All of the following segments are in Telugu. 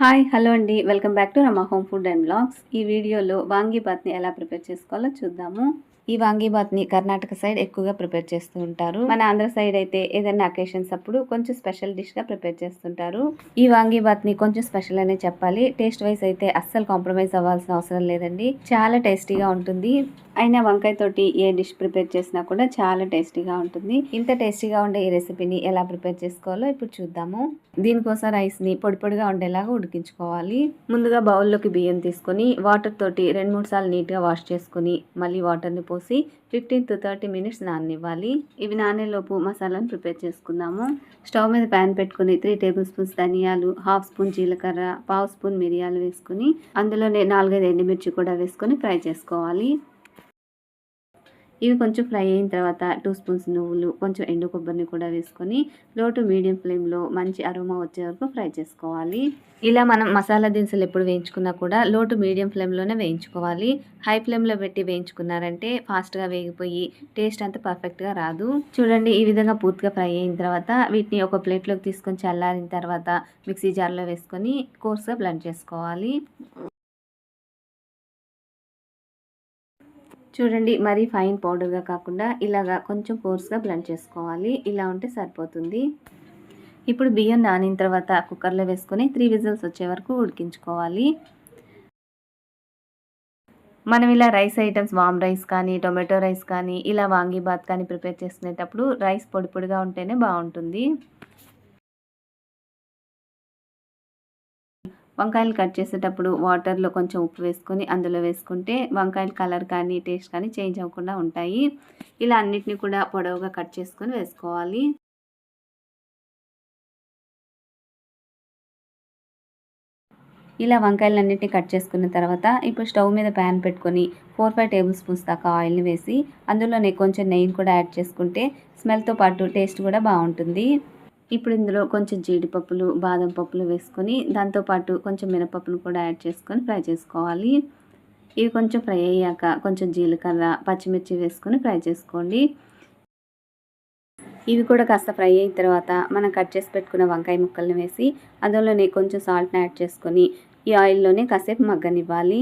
హాయ్ హలో అండి, welcome back to Rama home food and blogs. ఈ వీడియోలో వాంగీబాత్ని ఎలా ప్రిపేర్ చేసుకోవాలో చూద్దాము. ఈ వాంగీబాత్ని కర్ణాటక సైడ్ ఎక్కువగా ప్రిపేర్ చేస్తూ ఉంటారు. మన ఆంధ్ర సైడ్ అయితే ఏదైనా అకేషన్స్ అప్పుడు కొంచెం స్పెషల్ డిష్గా ప్రిపేర్ చేస్తుంటారు. ఈ వాంగీబాత్ని కొంచెం స్పెషల్ అనే చెప్పాలి. టేస్ట్ వైజ్ అయితే అస్సలు కాంప్రమైజ్ అవ్వాల్సిన అవసరం లేదండి. చాలా టేస్టీగా ఉంటుంది. అయినా వంకాయ తోటి ఏ డిష్ ప్రిపేర్ చేసినా కూడా చాలా టేస్టీగా ఉంటుంది. ఇంత టేస్టీగా ఉండే ఈ రెసిపీని ఎలా ప్రిపేర్ చేసుకోవాలో ఇప్పుడు చూద్దాము. దీనికోసం రైస్ని పొడి పొడిగా ఉండేలాగా ఉడికించుకోవాలి. ముందుగా బౌల్లోకి బియ్యం తీసుకొని వాటర్ తోటి 2-3 సార్లు నీట్గా వాష్ చేసుకుని మళ్ళీ వాటర్ని పోసి 15 to 30 minutes నాననివ్వాలి. ఇవి నానేలోపు మసాలాను ప్రిపేర్ చేసుకుందాము. స్టవ్ మీద ప్యాన్ పెట్టుకుని 3 టేబుల్ స్పూన్స్ ధనియాలు, 1/2 స్పూన్ జీలకర్ర, 1/2 స్పూన్ మిరియాలు వేసుకుని అందులోనే 4-5 ఎండుమిర్చి కూడా వేసుకొని ఫ్రై చేసుకోవాలి. ఇవి కొంచెం ఫ్రై అయిన తర్వాత 2 స్పూన్స్ నువ్వులు, కొంచెం ఎండు కొబ్బరిని కూడా వేసుకొని లో టు మీడియం ఫ్లేమ్లో మంచి అరోమా వచ్చే వరకు ఫ్రై చేసుకోవాలి. ఇలా మనం మసాలా దినుసులు ఎప్పుడు వేయించుకున్నా కూడా లో టు మీడియం ఫ్లేమ్లోనే వేయించుకోవాలి. హై ఫ్లేమ్లో పెట్టి వేయించుకున్నారంటే ఫాస్ట్గా వేగిపోయి టేస్ట్ అంత పర్ఫెక్ట్గా రాదు. చూడండి, ఈ విధంగా పూర్తిగా ఫ్రై అయిన తర్వాత వీటిని ఒక ప్లేట్లోకి తీసుకొని చల్లారిన తర్వాత మిక్సీ జార్లో వేసుకొని కోర్స్గా బ్లెండ్ చేసుకోవాలి. చూడండి, మరీ ఫైన్ పౌడర్గా కాకుండా ఇలాగా కొంచెం కోర్స్గా బ్లెండ్ చేసుకోవాలి. ఇలా ఉంటే సరిపోతుంది. ఇప్పుడు బియ్యం నానిన తర్వాత కుక్కర్లో వేసుకొని 3 విజిల్స్ వచ్చే వరకు ఉడికించుకోవాలి. మనం ఇలా రైస్ ఐటమ్స్ వామ్ రైస్ కానీ, టొమాటో రైస్ కానీ, ఇలా వాంగీబాత్ కానీ ప్రిపేర్ చేసుకునేటప్పుడు రైస్ పొడి పొడిగా ఉంటేనే బాగుంటుంది. వంకాయలు కట్ చేసేటప్పుడు వాటర్లో కొంచెం ఉప్పు వేసుకొని అందులో వేసుకుంటే వంకాయల కలర్ కానీ టేస్ట్ కానీ చేంజ్ అవ్వకుండా ఉంటాయి. ఇలా అన్నిటిని కూడా పొడవుగా కట్ చేసుకొని వేసుకోవాలి. ఇలా వంకాయలన్నిటిని కట్ చేసుకున్న తర్వాత ఇప్పుడు స్టవ్ మీద ప్యాన్ పెట్టుకొని 4-5 టేబుల్ స్పూన్స్ దాకా ఆయిల్ని వేసి అందులోనే కొంచెం నెయ్యిని కూడా యాడ్ చేసుకుంటే స్మెల్తో పాటు టేస్ట్ కూడా బాగుంటుంది. ఇప్పుడు ఇందులో కొంచెం జీడిపప్పులు, బాదం పప్పులు వేసుకొని దాంతోపాటు కొంచెం మినపప్పును కూడా యాడ్ చేసుకొని ఫ్రై చేసుకోవాలి. ఇవి కొంచెం ఫ్రై అయ్యాక కొంచెం జీలకర్ర, పచ్చిమిర్చి వేసుకొని ఫ్రై చేసుకోండి. ఇవి కూడా కాస్త ఫ్రై అయిన తర్వాత మనం కట్ చేసి పెట్టుకున్న వంకాయ ముక్కల్ని వేసి అందులోనే కొంచెం సాల్ట్ని యాడ్ చేసుకొని ఈ ఆయిల్లోనే కాసేపు మగ్గనివ్వాలి.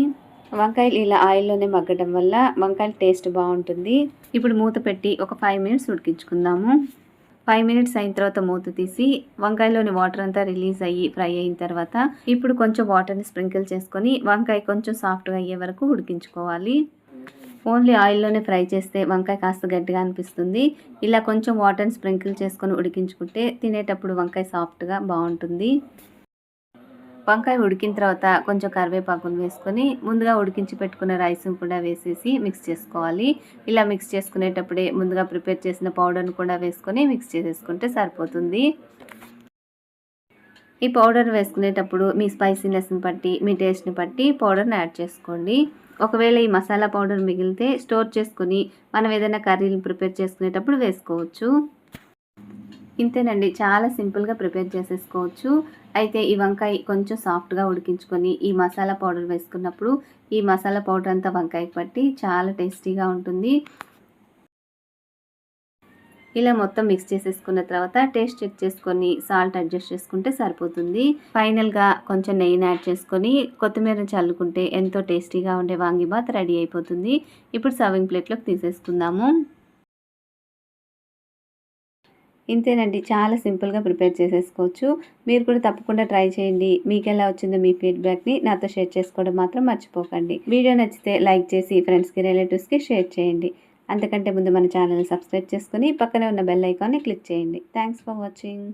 వంకాయలు ఇలా ఆయిల్లోనే మగ్గడం వల్ల వంకాయల టేస్ట్ బాగుంటుంది. ఇప్పుడు మూత పెట్టి ఒక 5 మినిట్స్ ఉడికించుకుందాము. 5 మినిట్స్ అయిన తర్వాత మూత తీసి వంకాయలోని వాటర్ అంతా రిలీజ్ అయ్యి ఫ్రై అయిన తర్వాత ఇప్పుడు కొంచెం వాటర్ని స్ప్రింకిల్ చేసుకొని వంకాయ కొంచెం సాఫ్ట్గా అయ్యే వరకు ఉడికించుకోవాలి. ఓన్లీ ఆయిల్లోనే ఫ్రై చేస్తే వంకాయ కాస్త గట్టిగా అనిపిస్తుంది. ఇలా కొంచెం వాటర్ని స్ప్రింకిల్ చేసుకొని ఉడికించుకుంటే తినేటప్పుడు వంకాయ సాఫ్ట్గా బాగుంటుంది. వంకాయ ఉడికిన తర్వాత కొంచెం కరివేపాకును వేసుకొని ముందుగా ఉడికించి పెట్టుకున్న రైస్ని కూడా వేసేసి మిక్స్ చేసుకోవాలి. ఇలా మిక్స్ చేసుకునేటప్పుడే ముందుగా ప్రిపేర్ చేసిన పౌడర్ను కూడా వేసుకొని మిక్స్ చేసేసుకుంటే సరిపోతుంది. ఈ పౌడర్ వేసుకునేటప్పుడు మీ స్పైసీనెస్ని బట్టి, మీ టేస్ట్ని బట్టి పౌడర్ని యాడ్ చేసుకోండి. ఒకవేళ ఈ మసాలా పౌడర్ మిగిలితే స్టోర్ చేసుకుని మనం ఏదైనా కర్రీలు ప్రిపేర్ చేసుకునేటప్పుడు వేసుకోవచ్చు. ఇంతేనండి, చాలా సింపుల్గా ప్రిపేర్ చేసేసుకోవచ్చు. అయితే ఈ వంకాయ కొంచెం సాఫ్ట్గా ఉడికించుకొని ఈ మసాలా పౌడర్ వేసుకున్నప్పుడు ఈ మసాలా పౌడర్ అంతా వంకాయకి పట్టి చాలా టేస్టీగా ఉంటుంది. ఇలా మొత్తం మిక్స్ చేసేసుకున్న తర్వాత టేస్ట్ చెక్ చేసుకొని సాల్ట్ అడ్జస్ట్ చేసుకుంటే సరిపోతుంది. ఫైనల్గా కొంచెం నెయ్యిని యాడ్ చేసుకొని కొత్తిమీరని చల్లుకుంటే ఎంతో టేస్టీగా ఉండే వాంగీబాత్ రెడీ అయిపోతుంది. ఇప్పుడు సర్వింగ్ ప్లేట్లోకి తీసేసుకుందాము. ఇంతేనండి, చాలా సింపుల్గా ప్రిపేర్ చేసేసుకోవచ్చు. మీరు కూడా తప్పకుండా ట్రై చేయండి. మీకు ఎలా వచ్చిందో మీ ఫీడ్బ్యాక్ని నాతో షేర్ చేసుకోవడం మాత్రం మర్చిపోకండి. వీడియో నచ్చితే లైక్ చేసి ఫ్రెండ్స్కి, రిలేటివ్స్కి షేర్ చేయండి. అంతకంటే ముందు మన ఛానల్ని సబ్స్క్రైబ్ చేసుకొని పక్కనే ఉన్న బెల్ ఐకాన్ని క్లిక్ చేయండి. Thanks for watching.